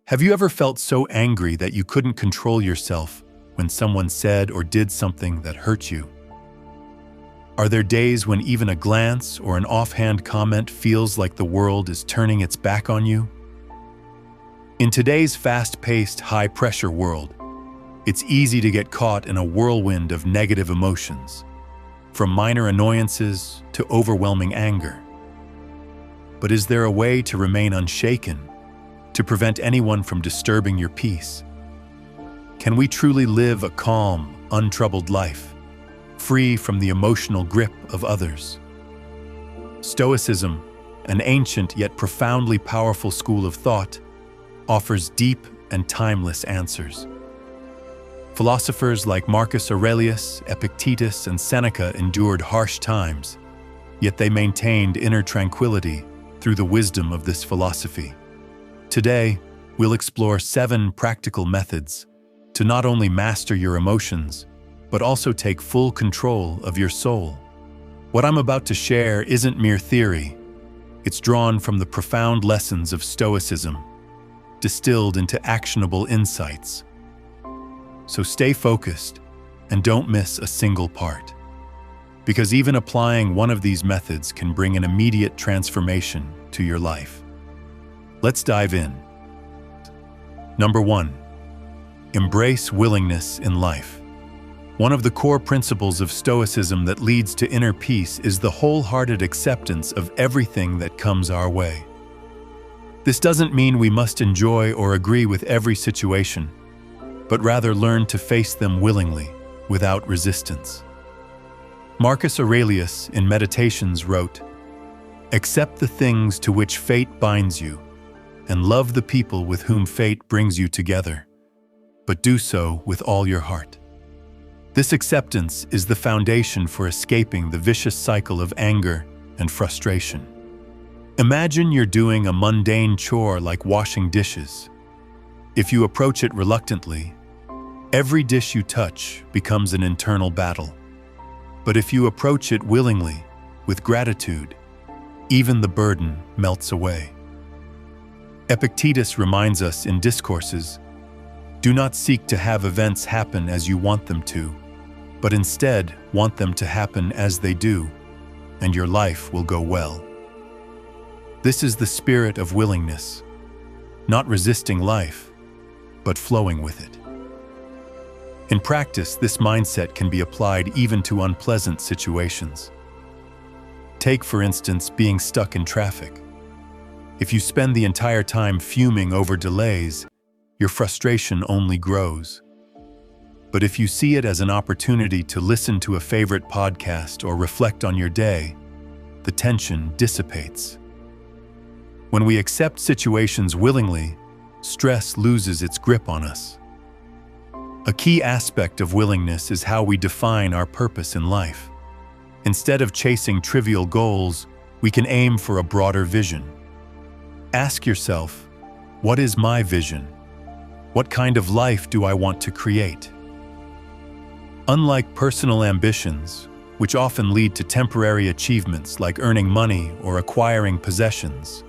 Have you ever felt so angry that you couldn't control yourself when someone said or did something that hurt you? Are there days when even a glance or an offhand comment feels like the world is turning its back on you? In today's fast-paced, high-pressure world, it's easy to get caught in a whirlwind of negative emotions, from minor annoyances to overwhelming anger. But is there a way to remain unshaken, to prevent anyone from disturbing your peace? Can we truly live a calm, untroubled life, free from the emotional grip of others? Stoicism, an ancient yet profoundly powerful school of thought, offers deep and timeless answers. Philosophers like Marcus Aurelius, Epictetus, and Seneca endured harsh times, yet they maintained inner tranquility through the wisdom of this philosophy. Today, we'll explore 7 practical methods to not only master your emotions, but also take full control of your soul. What I'm about to share isn't mere theory. It's drawn from the profound lessons of Stoicism, distilled into actionable insights. So stay focused and don't miss a single part, because even applying one of these methods can bring an immediate transformation to your life. Let's dive in. Number 1, embrace willingness in life. One of the core principles of Stoicism that leads to inner peace is the wholehearted acceptance of everything that comes our way. This doesn't mean we must enjoy or agree with every situation, but rather learn to face them willingly, without resistance. Marcus Aurelius in Meditations wrote, "Accept the things to which fate binds you, and love the people with whom fate brings you together, but do so with all your heart." This acceptance is the foundation for escaping the vicious cycle of anger and frustration. Imagine you're doing a mundane chore like washing dishes. If you approach it reluctantly, every dish you touch becomes an internal battle. But if you approach it willingly, with gratitude, even the burden melts away. Epictetus reminds us in Discourses, "Do not seek to have events happen as you want them to, but instead want them to happen as they do, and your life will go well." This is the spirit of willingness, not resisting life, but flowing with it. In practice, this mindset can be applied even to unpleasant situations. Take, for instance, being stuck in traffic. If you spend the entire time fuming over delays, your frustration only grows. But if you see it as an opportunity to listen to a favorite podcast or reflect on your day, the tension dissipates. When we accept situations willingly, stress loses its grip on us. A key aspect of willingness is how we define our purpose in life. Instead of chasing trivial goals, we can aim for a broader vision. Ask yourself, what is my vision? What kind of life do I want to create? Unlike personal ambitions, which often lead to temporary achievements like earning money or acquiring possessions,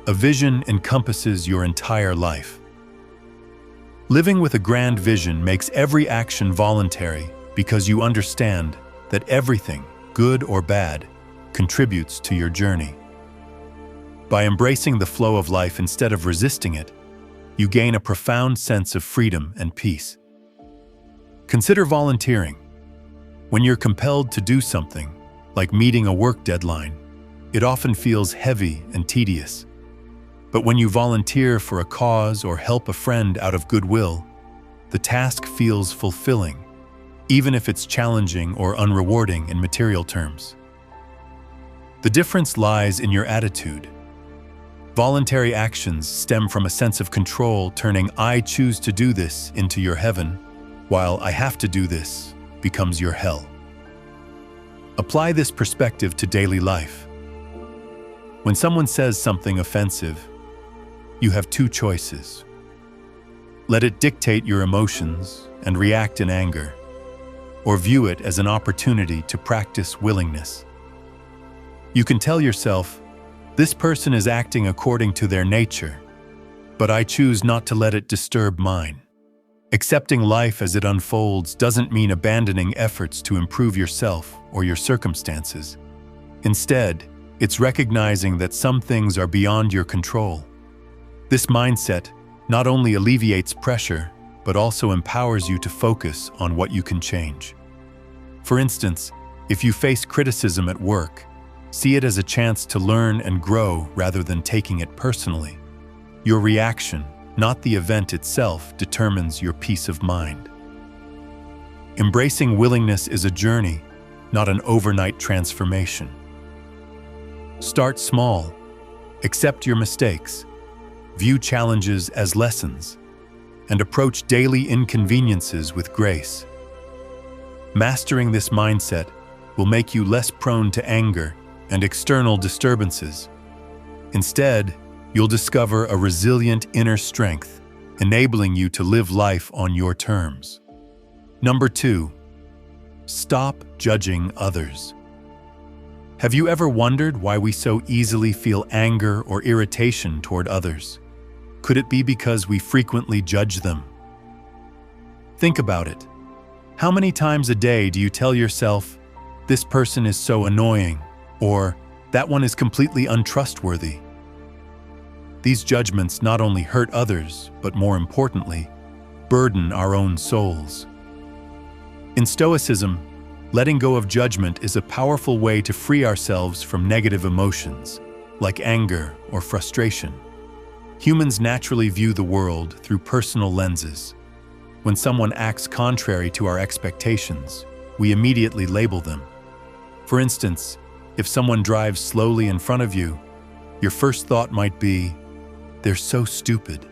a vision encompasses your entire life. Living with a grand vision makes every action voluntary because you understand that everything, good or bad, contributes to your journey. By embracing the flow of life instead of resisting it, you gain a profound sense of freedom and peace. Consider volunteering. When you're compelled to do something, like meeting a work deadline, it often feels heavy and tedious. But when you volunteer for a cause or help a friend out of goodwill, the task feels fulfilling, even if it's challenging or unrewarding in material terms. The difference lies in your attitude. Voluntary actions stem from a sense of control, turning "I choose to do this" into your heaven, while "I have to do this" becomes your hell. Apply this perspective to daily life. When someone says something offensive, you have 2 choices. Let it dictate your emotions and react in anger, or view it as an opportunity to practice willingness. You can tell yourself, this person is acting according to their nature, but I choose not to let it disturb mine. Accepting life as it unfolds doesn't mean abandoning efforts to improve yourself or your circumstances. Instead, it's recognizing that some things are beyond your control. This mindset not only alleviates pressure, but also empowers you to focus on what you can change. For instance, if you face criticism at work, see it as a chance to learn and grow rather than taking it personally. Your reaction, not the event itself, determines your peace of mind. Embracing willingness is a journey, not an overnight transformation. Start small, accept your mistakes, view challenges as lessons, and approach daily inconveniences with grace. Mastering this mindset will make you less prone to anger and external disturbances. Instead, you'll discover a resilient inner strength, enabling you to live life on your terms. Number 2, stop judging others. Have you ever wondered why we so easily feel anger or irritation toward others? Could it be because we frequently judge them? Think about it. How many times a day do you tell yourself, "This person is so annoying," or "That one is completely untrustworthy"? These judgments not only hurt others, but more importantly, burden our own souls. In Stoicism, letting go of judgment is a powerful way to free ourselves from negative emotions, like anger or frustration. Humans naturally view the world through personal lenses. When someone acts contrary to our expectations, we immediately label them. For instance, if someone drives slowly in front of you, your first thought might be, "They're so stupid."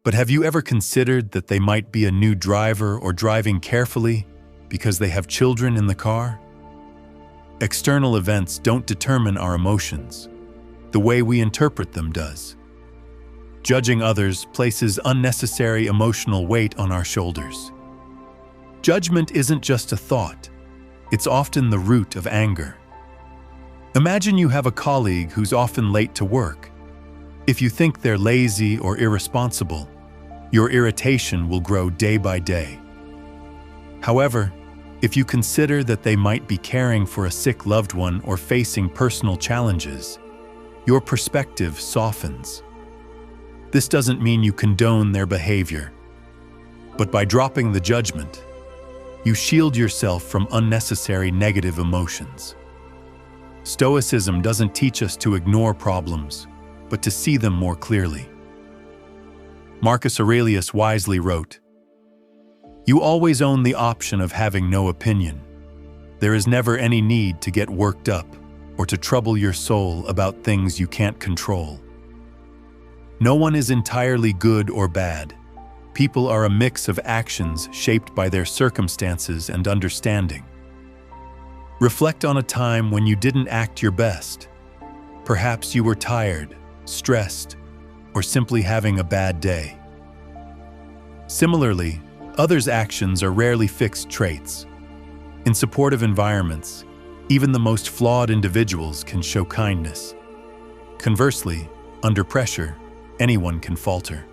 But have you ever considered that they might be a new driver or driving carefully because they have children in the car? External events don't determine our emotions. The way we interpret them does. Judging others places unnecessary emotional weight on our shoulders. Judgment isn't just a thought. It's often the root of anger. Imagine you have a colleague who's often late to work. If you think they're lazy or irresponsible, your irritation will grow day by day. However, if you consider that they might be caring for a sick loved one or facing personal challenges, your perspective softens. This doesn't mean you condone their behavior, but by dropping the judgment, you shield yourself from unnecessary negative emotions. Stoicism doesn't teach us to ignore problems, but to see them more clearly. Marcus Aurelius wisely wrote, "You always own the option of having no opinion. There is never any need to get worked up or to trouble your soul about things you can't control." No one is entirely good or bad. People are a mix of actions shaped by their circumstances and understanding. Reflect on a time when you didn't act your best. Perhaps you were tired, stressed, or simply having a bad day. Similarly, others' actions are rarely fixed traits. In supportive environments, even the most flawed individuals can show kindness. Conversely, under pressure, anyone can falter.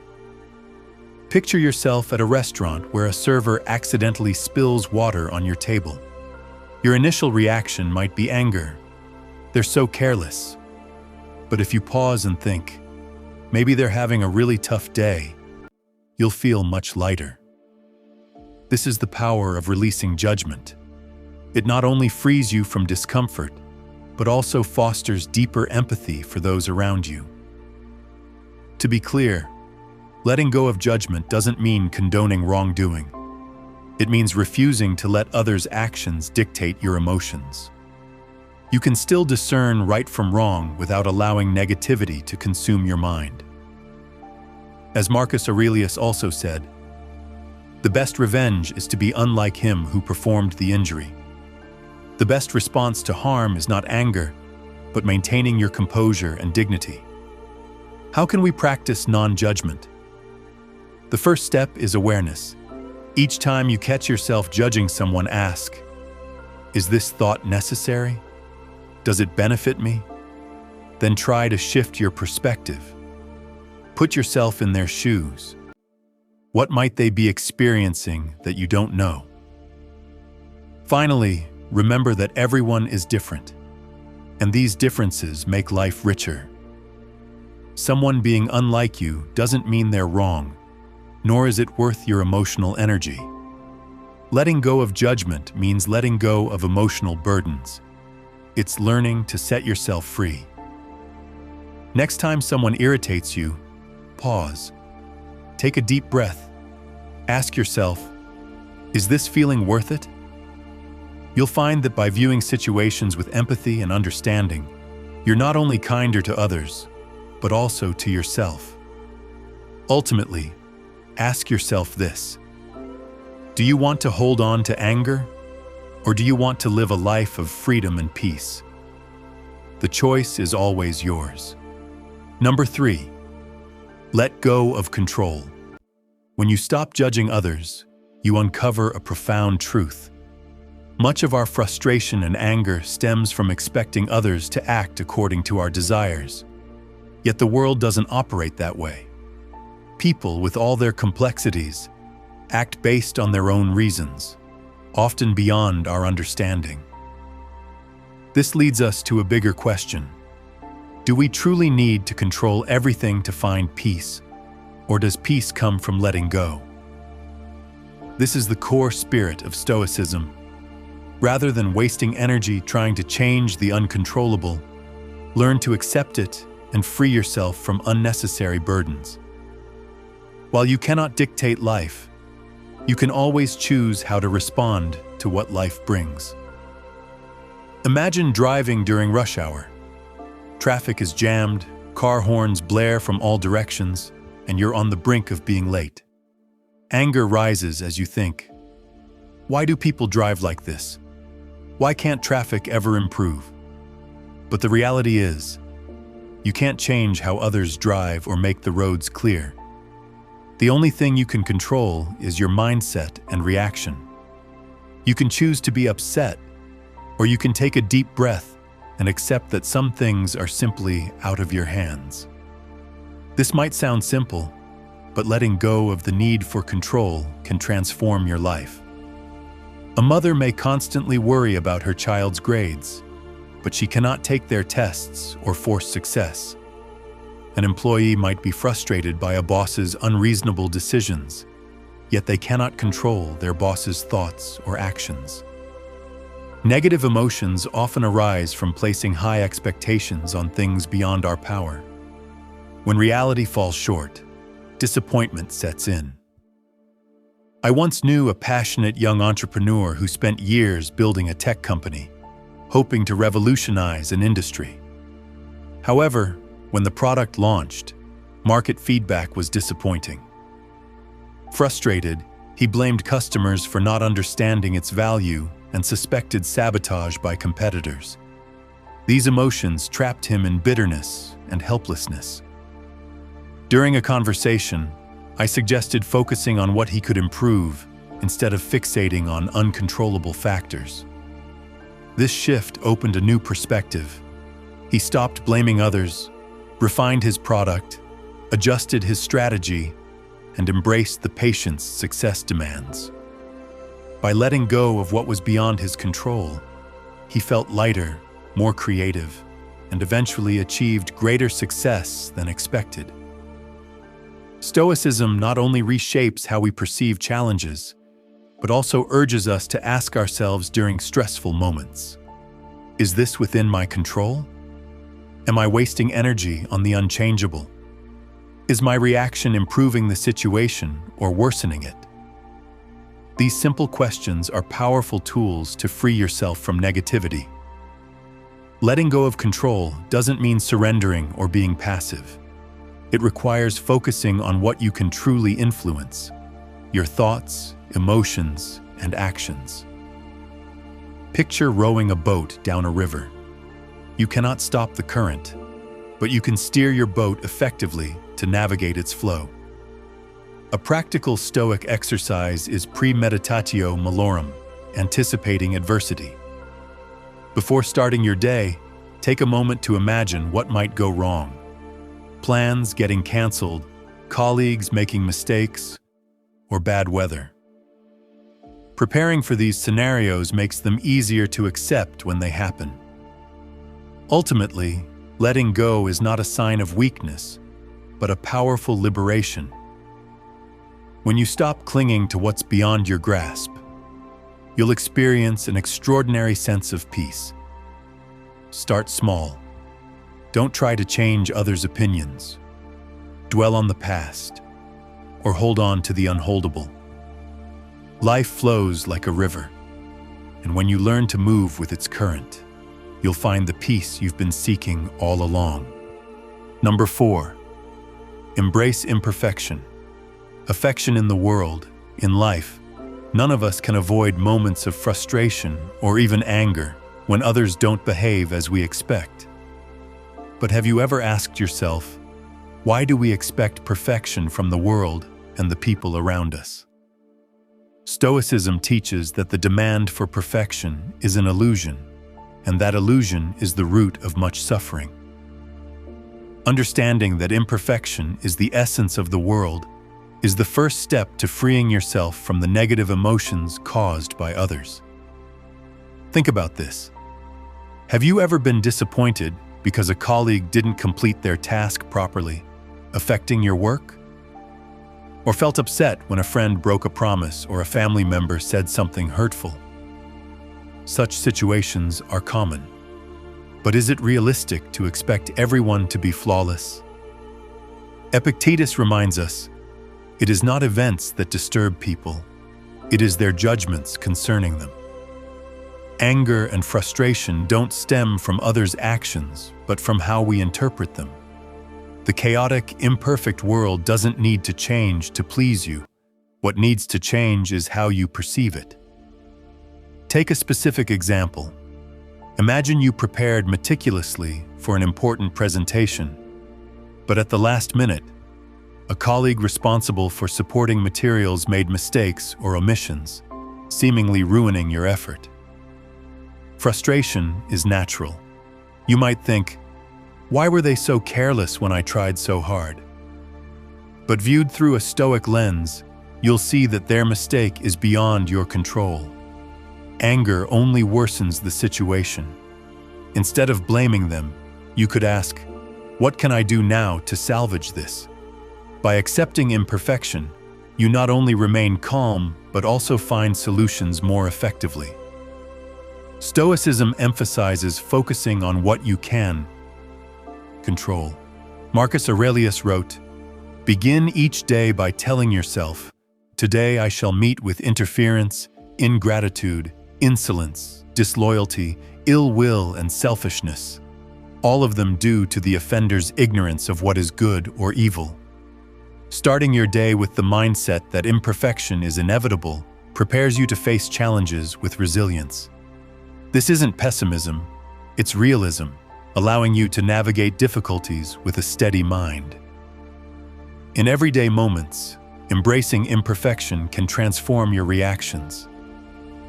Picture yourself at a restaurant where a server accidentally spills water on your table. Your initial reaction might be anger. "They're so careless." But if you pause and think, maybe they're having a really tough day, you'll feel much lighter. This is the power of releasing judgment. It not only frees you from discomfort, but also fosters deeper empathy for those around you. To be clear, letting go of judgment doesn't mean condoning wrongdoing. It means refusing to let others' actions dictate your emotions. You can still discern right from wrong without allowing negativity to consume your mind. As Marcus Aurelius also said, "The best revenge is to be unlike him who performed the injury." The best response to harm is not anger, but maintaining your composure and dignity. How can we practice non-judgment? The first step is awareness. Each time you catch yourself judging someone, ask, "Is this thought necessary? Does it benefit me?" Then try to shift your perspective. Put yourself in their shoes. What might they be experiencing that you don't know? Finally, remember that everyone is different, and these differences make life richer. Someone being unlike you doesn't mean they're wrong, nor is it worth your emotional energy. Letting go of judgment means letting go of emotional burdens. It's learning to set yourself free. Next time someone irritates you, pause. Take a deep breath. Ask yourself, is this feeling worth it? You'll find that by viewing situations with empathy and understanding, you're not only kinder to others, but also to yourself. Ultimately, ask yourself this: do you want to hold on to anger, or do you want to live a life of freedom and peace? The choice is always yours. Number 3, let go of control. When you stop judging others, you uncover a profound truth. Much of our frustration and anger stems from expecting others to act according to our desires. Yet the world doesn't operate that way. People, with all their complexities, act based on their own reasons, often beyond our understanding. This leads us to a bigger question. Do we truly need to control everything to find peace, or does peace come from letting go? This is the core spirit of Stoicism. Rather than wasting energy trying to change the uncontrollable, learn to accept it and free yourself from unnecessary burdens. While you cannot dictate life, you can always choose how to respond to what life brings. Imagine driving during rush hour. Traffic is jammed, car horns blare from all directions, and you're on the brink of being late. Anger rises as you think, why do people drive like this? Why can't traffic ever improve? But the reality is, you can't change how others drive or make the roads clear. The only thing you can control is your mindset and reaction. You can choose to be upset, or you can take a deep breath and accept that some things are simply out of your hands. This might sound simple, but letting go of the need for control can transform your life. A mother may constantly worry about her child's grades, but she cannot take their tests or force success. An employee might be frustrated by a boss's unreasonable decisions, yet they cannot control their boss's thoughts or actions. Negative emotions often arise from placing high expectations on things beyond our power. When reality falls short, disappointment sets in. I once knew a passionate young entrepreneur who spent years building a tech company, hoping to revolutionize an industry. However, when the product launched, market feedback was disappointing. Frustrated, he blamed customers for not understanding its value and suspected sabotage by competitors. These emotions trapped him in bitterness and helplessness. During a conversation, I suggested focusing on what he could improve instead of fixating on uncontrollable factors. This shift opened a new perspective. He stopped blaming others, refined his product, adjusted his strategy, and embraced the patience success demands. By letting go of what was beyond his control, he felt lighter, more creative, and eventually achieved greater success than expected. Stoicism not only reshapes how we perceive challenges, but also urges us to ask ourselves during stressful moments, is this within my control? Am I wasting energy on the unchangeable? Is my reaction improving the situation or worsening it? These simple questions are powerful tools to free yourself from negativity. Letting go of control doesn't mean surrendering or being passive. It requires focusing on what you can truly influence: your thoughts, emotions, and actions. Picture rowing a boat down a river. You cannot stop the current, but you can steer your boat effectively to navigate its flow. A practical Stoic exercise is premeditatio malorum, anticipating adversity. Before starting your day, take a moment to imagine what might go wrong. plans getting canceled, colleagues making mistakes, or bad weather. Preparing for these scenarios makes them easier to accept when they happen. Ultimately, letting go is not a sign of weakness, but a powerful liberation. When you stop clinging to what's beyond your grasp, you'll experience an extraordinary sense of peace. Start small. Don't try to change others' opinions, dwell on the past, or hold on to the unholdable. Life flows like a river, and when you learn to move with its current, you'll find the peace you've been seeking all along. Number 4, embrace imperfection. Affection in the world, in life, none of us can avoid moments of frustration or even anger when others don't behave as we expect. But have you ever asked yourself, why do we expect perfection from the world and the people around us? Stoicism teaches that the demand for perfection is an illusion, and that illusion is the root of much suffering. Understanding that imperfection is the essence of the world is the first step to freeing yourself from the negative emotions caused by others. Think about this. Have you ever been disappointed because a colleague didn't complete their task properly, affecting your work? Or felt upset when a friend broke a promise or a family member said something hurtful? Such situations are common. But is it realistic to expect everyone to be flawless? Epictetus reminds us, it is not events that disturb people, it is their judgments concerning them. Anger and frustration don't stem from others' actions, but from how we interpret them. The chaotic, imperfect world doesn't need to change to please you. What needs to change is how you perceive it. Take a specific example. Imagine you prepared meticulously for an important presentation, but at the last minute, a colleague responsible for supporting materials made mistakes or omissions, seemingly ruining your effort. Frustration is natural. You might think, why were they so careless when I tried so hard? But viewed through a Stoic lens, you'll see that their mistake is beyond your control. Anger only worsens the situation. Instead of blaming them, you could ask, what can I do now to salvage this? By accepting imperfection, you not only remain calm, but also find solutions more effectively. Stoicism emphasizes focusing on what you can control. Marcus Aurelius wrote, "Begin each day by telling yourself, today I shall meet with interference, ingratitude, insolence, disloyalty, ill will, and selfishness, all of them due to the offender's ignorance of what is good or evil." Starting your day with the mindset that imperfection is inevitable prepares you to face challenges with resilience. This isn't pessimism, it's realism, allowing you to navigate difficulties with a steady mind. In everyday moments, embracing imperfection can transform your reactions.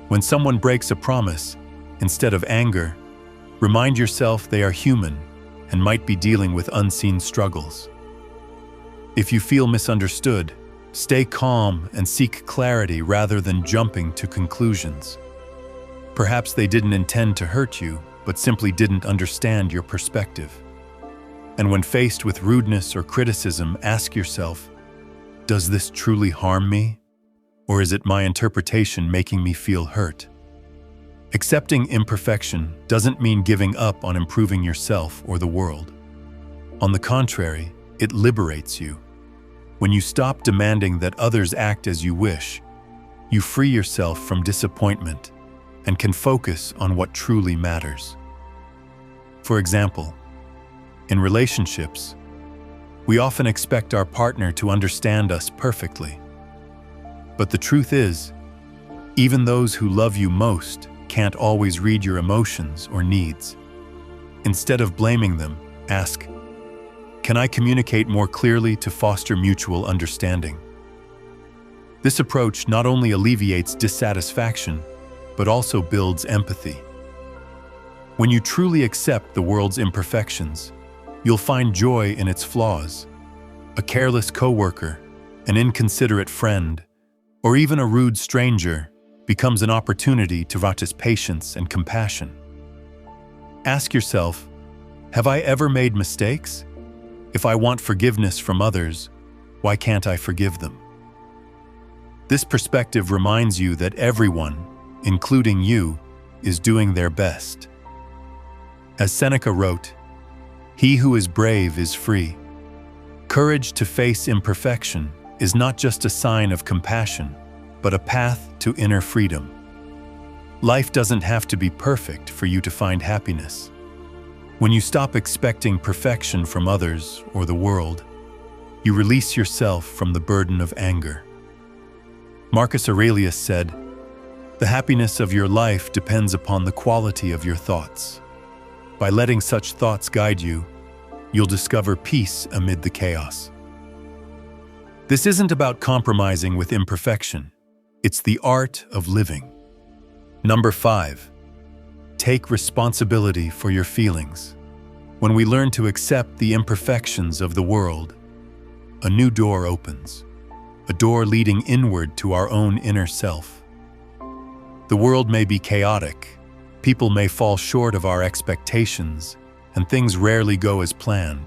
When someone breaks a promise, instead of anger, remind yourself they are human and might be dealing with unseen struggles. If you feel misunderstood, stay calm and seek clarity rather than jumping to conclusions. Perhaps they didn't intend to hurt you, but simply didn't understand your perspective. And when faced with rudeness or criticism, ask yourself, does this truly harm me? Or is it my interpretation making me feel hurt? Accepting imperfection doesn't mean giving up on improving yourself or the world. On the contrary, it liberates you. When you stop demanding that others act as you wish, you free yourself from disappointment and can focus on what truly matters. For example, in relationships, we often expect our partner to understand us perfectly. But the truth is, even those who love you most can't always read your emotions or needs. Instead of blaming them, ask, can I communicate more clearly to foster mutual understanding? This approach not only alleviates dissatisfaction, but also builds empathy. When you truly accept the world's imperfections, you'll find joy in its flaws. A careless coworker, an inconsiderate friend, or even a rude stranger becomes an opportunity to practice patience and compassion. Ask yourself, have I ever made mistakes? If I want forgiveness from others, why can't I forgive them? This perspective reminds you that everyone, including you, is doing their best. As Seneca wrote, "He who is brave is free." Courage to face imperfection is not just a sign of compassion, but a path to inner freedom. Life doesn't have to be perfect for you to find happiness. When you stop expecting perfection from others or the world, you release yourself from the burden of anger. Marcus Aurelius said, "The happiness of your life depends upon the quality of your thoughts." By letting such thoughts guide you, you'll discover peace amid the chaos. This isn't about compromising with imperfection. It's the art of living. Number 5, take responsibility for your feelings. When we learn to accept the imperfections of the world, a new door opens, a door leading inward to our own inner self. The world may be chaotic, people may fall short of our expectations, and things rarely go as planned.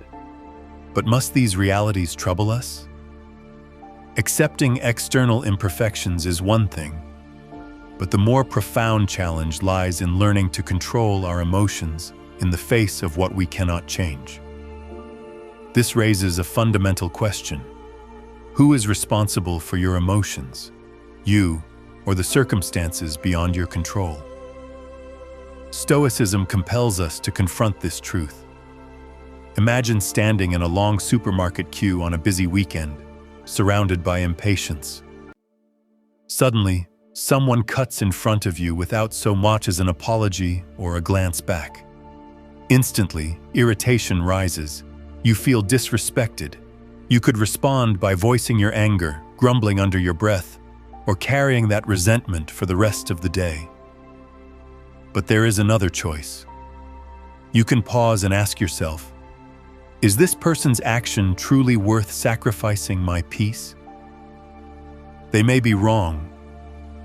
But must these realities trouble us? Accepting external imperfections is one thing, but the more profound challenge lies in learning to control our emotions in the face of what we cannot change. This raises a fundamental question. Who is responsible for your emotions? You, or the circumstances beyond your control? Stoicism compels us to confront this truth. Imagine standing in a long supermarket queue on a busy weekend, surrounded by impatience. Suddenly, someone cuts in front of you without so much as an apology or a glance back. Instantly, irritation rises. You feel disrespected. You could respond by voicing your anger, grumbling under your breath, or carrying that resentment for the rest of the day. But there is another choice. You can pause and ask yourself, is this person's action truly worth sacrificing my peace? They may be wrong,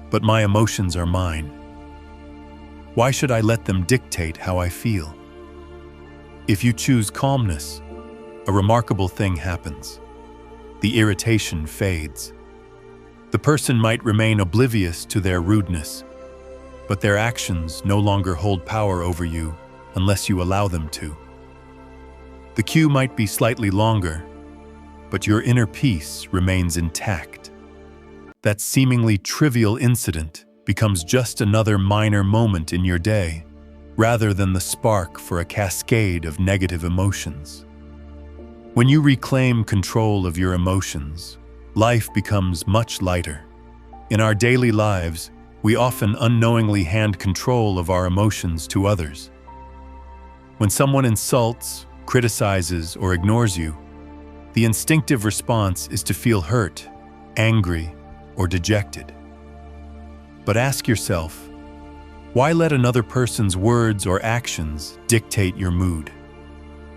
but my emotions are mine. Why should I let them dictate how I feel? If you choose calmness, a remarkable thing happens. The irritation fades. The person might remain oblivious to their rudeness, but their actions no longer hold power over you unless you allow them to. The queue might be slightly longer, but your inner peace remains intact. That seemingly trivial incident becomes just another minor moment in your day, rather than the spark for a cascade of negative emotions. When you reclaim control of your emotions, life becomes much lighter. In our daily lives, we often unknowingly hand control of our emotions to others. When someone insults, criticizes, or ignores you, the instinctive response is to feel hurt, angry, or dejected. But ask yourself, why let another person's words or actions dictate your mood?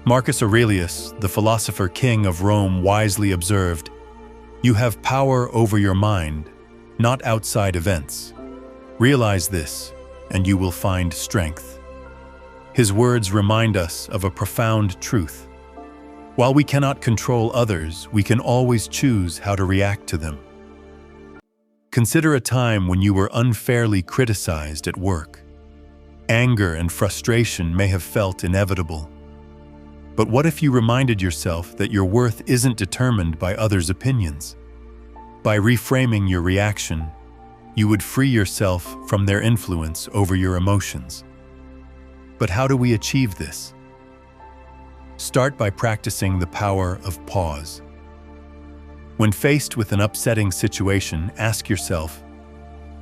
Marcus Aurelius, the philosopher king of Rome, wisely observed, "You have power over your mind, not outside events. Realize this, and you will find strength." His words remind us of a profound truth. While we cannot control others, we can always choose how to react to them. Consider a time when you were unfairly criticized at work. Anger and frustration may have felt inevitable. But what if you reminded yourself that your worth isn't determined by others' opinions? By reframing your reaction, you would free yourself from their influence over your emotions. But how do we achieve this? Start by practicing the power of pause. When faced with an upsetting situation, ask yourself,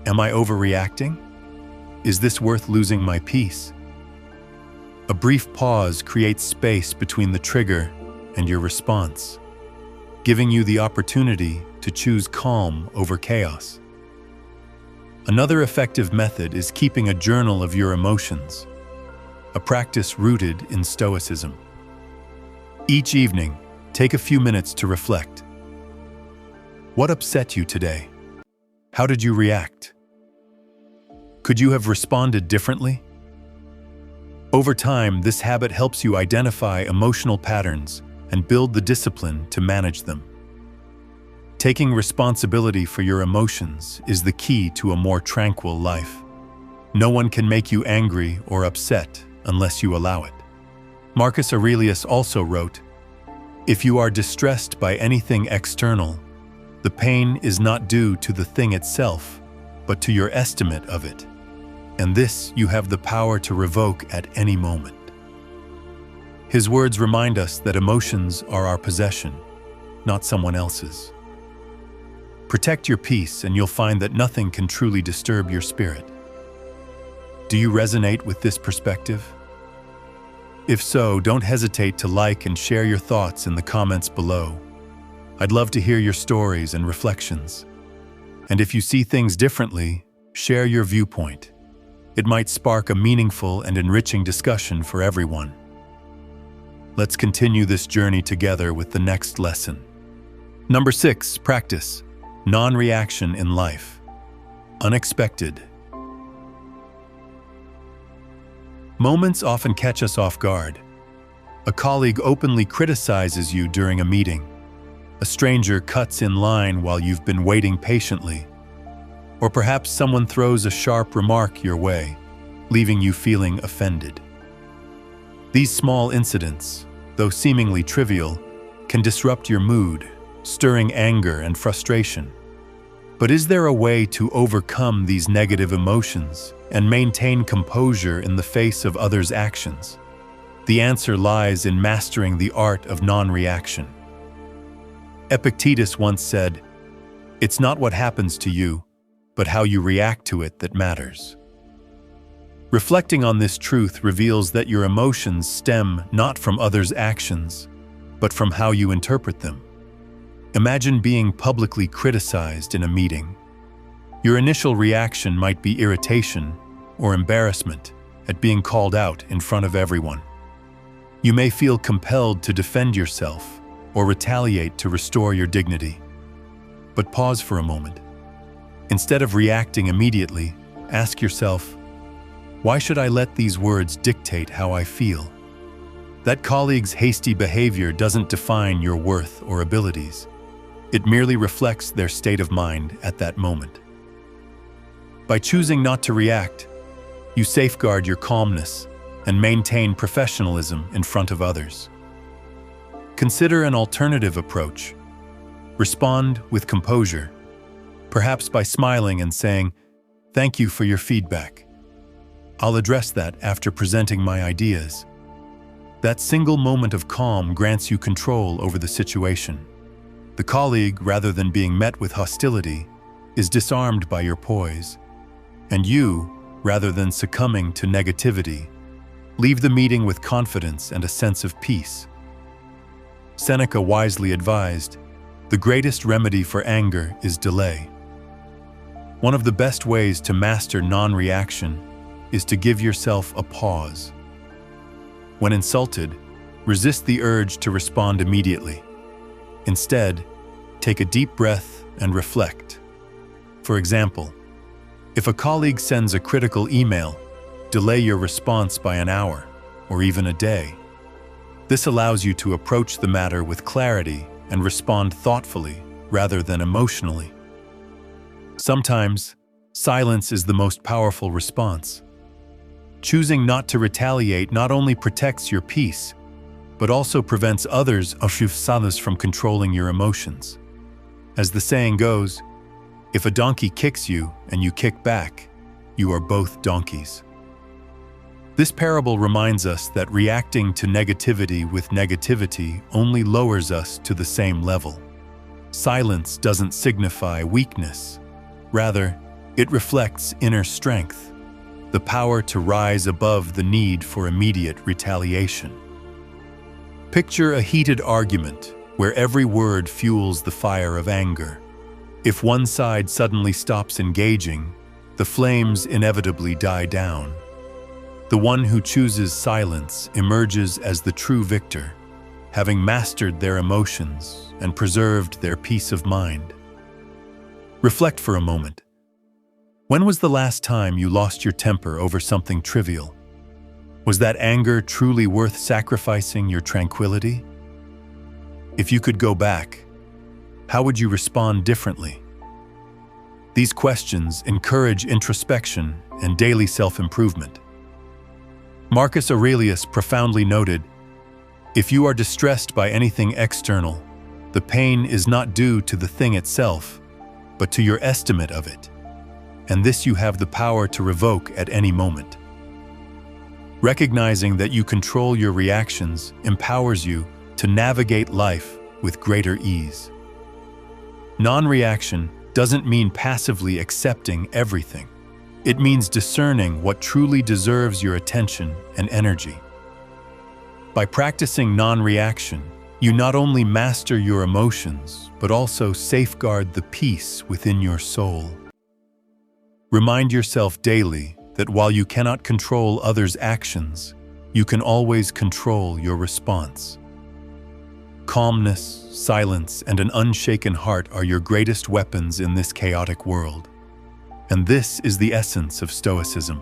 am I overreacting? Is this worth losing my peace? A brief pause creates space between the trigger and your response, giving you the opportunity to choose calm over chaos. Another effective method is keeping a journal of your emotions, a practice rooted in Stoicism. Each evening, take a few minutes to reflect. What upset you today? How did you react? Could you have responded differently? Over time, this habit helps you identify emotional patterns and build the discipline to manage them. Taking responsibility for your emotions is the key to a more tranquil life. No one can make you angry or upset unless you allow it. Marcus Aurelius also wrote, "If you are distressed by anything external, the pain is not due to the thing itself, but to your estimate of it. And this you have the power to revoke at any moment." His words remind us that emotions are our possession, not someone else's. Protect your peace and you'll find that nothing can truly disturb your spirit. Do you resonate with this perspective? If so, don't hesitate to like and share your thoughts in the comments below. I'd love to hear your stories and reflections. And if you see things differently, share your viewpoint. It might spark a meaningful and enriching discussion for everyone. Let's continue this journey together with the next lesson. Number 6, practice non-reaction in life. Unexpected. Moments often catch us off guard. A colleague openly criticizes you during a meeting. A stranger cuts in line while you've been waiting patiently. Or perhaps someone throws a sharp remark your way, leaving you feeling offended. These small incidents, though seemingly trivial, can disrupt your mood, stirring anger and frustration. But is there a way to overcome these negative emotions and maintain composure in the face of others' actions? The answer lies in mastering the art of non-reaction. Epictetus once said, "It's not what happens to you, but how you react to it that matters." Reflecting on this truth reveals that your emotions stem not from others' actions, but from how you interpret them. Imagine being publicly criticized in a meeting. Your initial reaction might be irritation or embarrassment at being called out in front of everyone. You may feel compelled to defend yourself or retaliate to restore your dignity. But pause for a moment. Instead of reacting immediately, ask yourself, why should I let these words dictate how I feel? That colleague's hasty behavior doesn't define your worth or abilities. It merely reflects their state of mind at that moment. By choosing not to react, you safeguard your calmness and maintain professionalism in front of others. Consider an alternative approach. Respond with composure, perhaps by smiling and saying, "Thank you for your feedback. I'll address that after presenting my ideas." That single moment of calm grants you control over the situation. The colleague, rather than being met with hostility, is disarmed by your poise. And you, rather than succumbing to negativity, leave the meeting with confidence and a sense of peace. Seneca wisely advised, "The greatest remedy for anger is delay." One of the best ways to master non-reaction is to give yourself a pause. When insulted, resist the urge to respond immediately. Instead, take a deep breath and reflect. For example, if a colleague sends a critical email, delay your response by an hour or even a day. This allows you to approach the matter with clarity and respond thoughtfully rather than emotionally. Sometimes, silence is the most powerful response. Choosing not to retaliate not only protects your peace, but also prevents others from controlling your emotions. As the saying goes, if a donkey kicks you and you kick back, you are both donkeys. This parable reminds us that reacting to negativity with negativity only lowers us to the same level. Silence doesn't signify weakness. Rather, it reflects inner strength, the power to rise above the need for immediate retaliation. Picture a heated argument where every word fuels the fire of anger. If one side suddenly stops engaging, the flames inevitably die down. The one who chooses silence emerges as the true victor, having mastered their emotions and preserved their peace of mind. Reflect for a moment. When was the last time you lost your temper over something trivial? Was that anger truly worth sacrificing your tranquility? If you could go back, how would you respond differently? These questions encourage introspection and daily self-improvement. Marcus Aurelius profoundly noted, "If you are distressed by anything external, the pain is not due to the thing itself, but to your estimate of it, and this you have the power to revoke at any moment." Recognizing that you control your reactions empowers you to navigate life with greater ease. Non-reaction doesn't mean passively accepting everything. It means discerning what truly deserves your attention and energy. By practicing non-reaction, you not only master your emotions, but also safeguard the peace within your soul. Remind yourself daily that while you cannot control others' actions, you can always control your response. Calmness, silence, and an unshaken heart are your greatest weapons in this chaotic world. And this is the essence of Stoicism.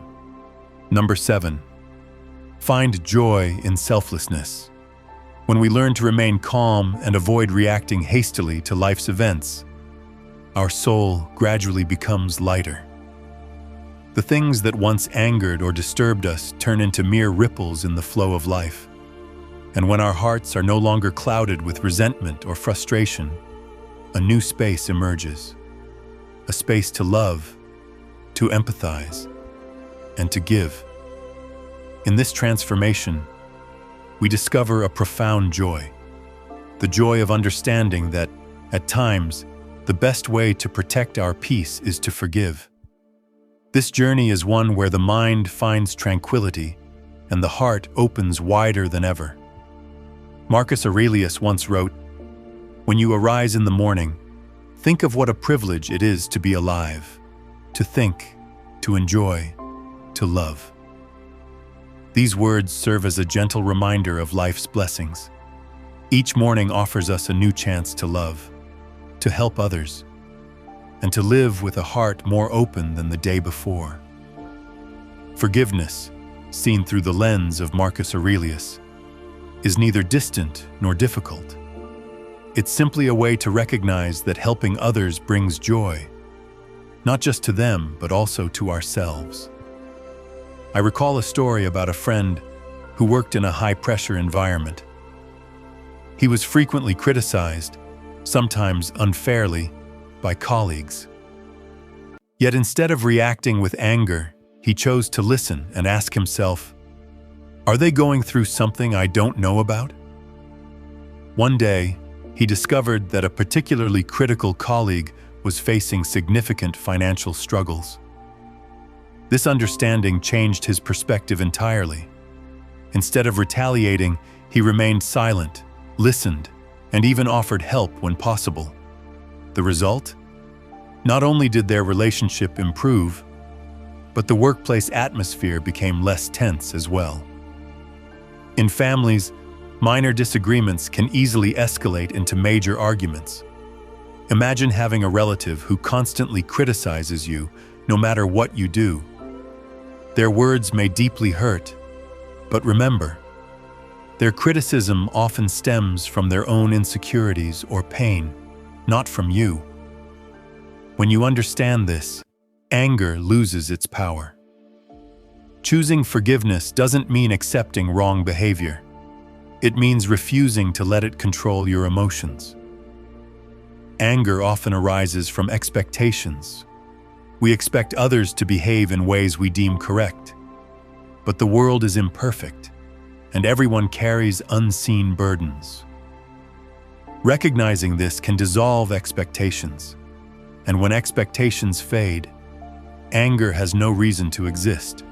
Number 7. Find joy in selflessness. When we learn to remain calm and avoid reacting hastily to life's events, our soul gradually becomes lighter. The things that once angered or disturbed us turn into mere ripples in the flow of life. And when our hearts are no longer clouded with resentment or frustration, a new space emerges. A space to love, to empathize, and to give. In this transformation, we discover a profound joy. The joy of understanding that, at times, the best way to protect our peace is to forgive. This journey is one where the mind finds tranquility and the heart opens wider than ever. Marcus Aurelius once wrote, "When you arise in the morning, think of what a privilege it is to be alive, to think, to enjoy, to love." These words serve as a gentle reminder of life's blessings. Each morning offers us a new chance to love, to help others, and to live with a heart more open than the day before. Forgiveness, seen through the lens of Marcus Aurelius, is neither distant nor difficult. It's simply a way to recognize that helping others brings joy, not just to them, but also to ourselves. I recall a story about a friend who worked in a high-pressure environment. He was frequently criticized, sometimes unfairly, by colleagues. Yet instead of reacting with anger, he chose to listen and ask himself, "Are they going through something I don't know about?" One day, he discovered that a particularly critical colleague was facing significant financial struggles. This understanding changed his perspective entirely. Instead of retaliating, he remained silent, listened, and even offered help when possible. The result? Not only did their relationship improve, but the workplace atmosphere became less tense as well. In families, minor disagreements can easily escalate into major arguments. Imagine having a relative who constantly criticizes you, no matter what you do. Their words may deeply hurt, but remember, their criticism often stems from their own insecurities or pain, not from you. When you understand this, anger loses its power. Choosing forgiveness doesn't mean accepting wrong behavior. It means refusing to let it control your emotions. Anger often arises from expectations. We expect others to behave in ways we deem correct. But the world is imperfect, and everyone carries unseen burdens. Recognizing this can dissolve expectations, and when expectations fade, anger has no reason to exist.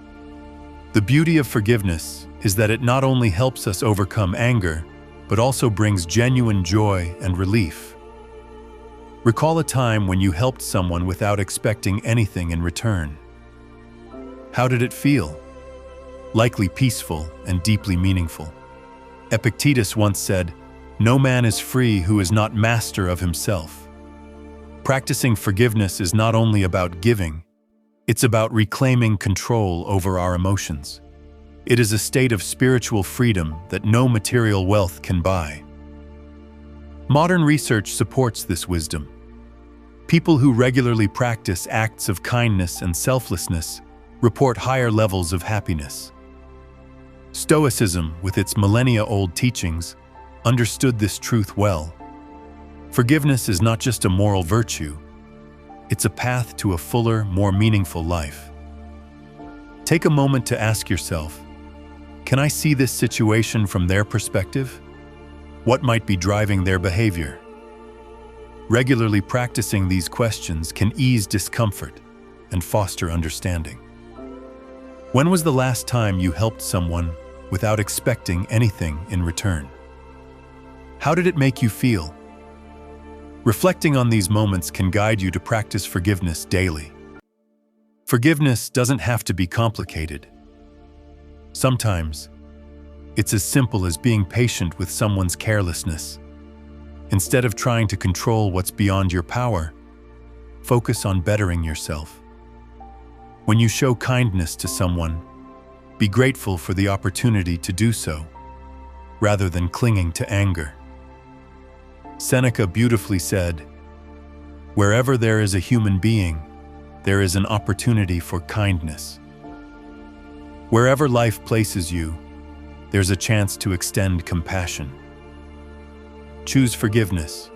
The beauty of forgiveness is that it not only helps us overcome anger, but also brings genuine joy and relief. Recall a time when you helped someone without expecting anything in return. How did it feel? Likely peaceful and deeply meaningful. Epictetus once said, No man is free who is not master of himself. Practicing forgiveness is not only about giving, it's about reclaiming control over our emotions. It is a state of spiritual freedom that no material wealth can buy. Modern research supports this wisdom. People who regularly practice acts of kindness and selflessness report higher levels of happiness. Stoicism, with its millennia-old teachings, understood this truth well. Forgiveness is not just a moral virtue, it's a path to a fuller, more meaningful life. Take a moment to ask yourself, can I see this situation from their perspective? What might be driving their behavior? Regularly practicing these questions can ease discomfort and foster understanding. When was the last time you helped someone without expecting anything in return? How did it make you feel? Reflecting on these moments can guide you to practice forgiveness daily. Forgiveness doesn't have to be complicated. Sometimes, it's as simple as being patient with someone's carelessness. Instead of trying to control what's beyond your power, focus on bettering yourself. When you show kindness to someone, be grateful for the opportunity to do so, rather than clinging to anger. Seneca beautifully said, "Wherever there is a human being, there is an opportunity for kindness." Wherever life places you, there's a chance to extend compassion. Choose forgiveness,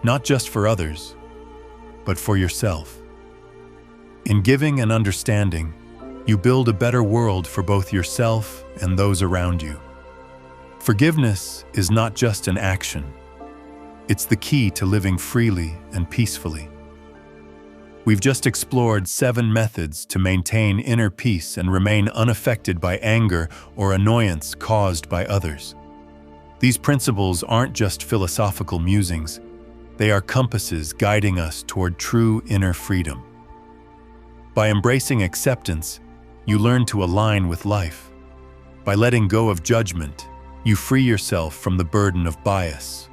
not just for others, but for yourself. In giving and understanding, you build a better world for both yourself and those around you. Forgiveness is not just an action. It's the key to living freely and peacefully. We've just explored 7 methods to maintain inner peace and remain unaffected by anger or annoyance caused by others. These principles aren't just philosophical musings, they are compasses guiding us toward true inner freedom. By embracing acceptance, you learn to align with life. By letting go of judgment, you free yourself from the burden of bias.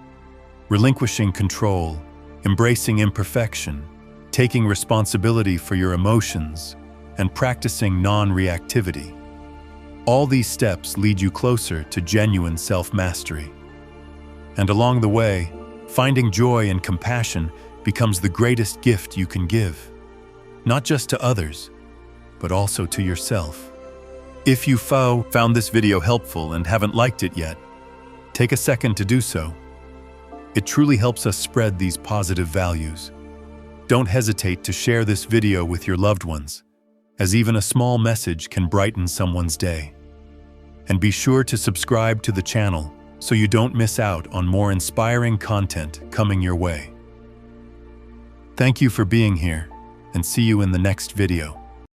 Relinquishing control, embracing imperfection, taking responsibility for your emotions, and practicing non-reactivity. All these steps lead you closer to genuine self-mastery. And along the way, finding joy and compassion becomes the greatest gift you can give, not just to others, but also to yourself. If you found this video helpful and haven't liked it yet, take a second to do so. It truly helps us spread these positive values. Don't hesitate to share this video with your loved ones, as even a small message can brighten someone's day. And be sure to subscribe to the channel so you don't miss out on more inspiring content coming your way. Thank you for being here, and see you in the next video.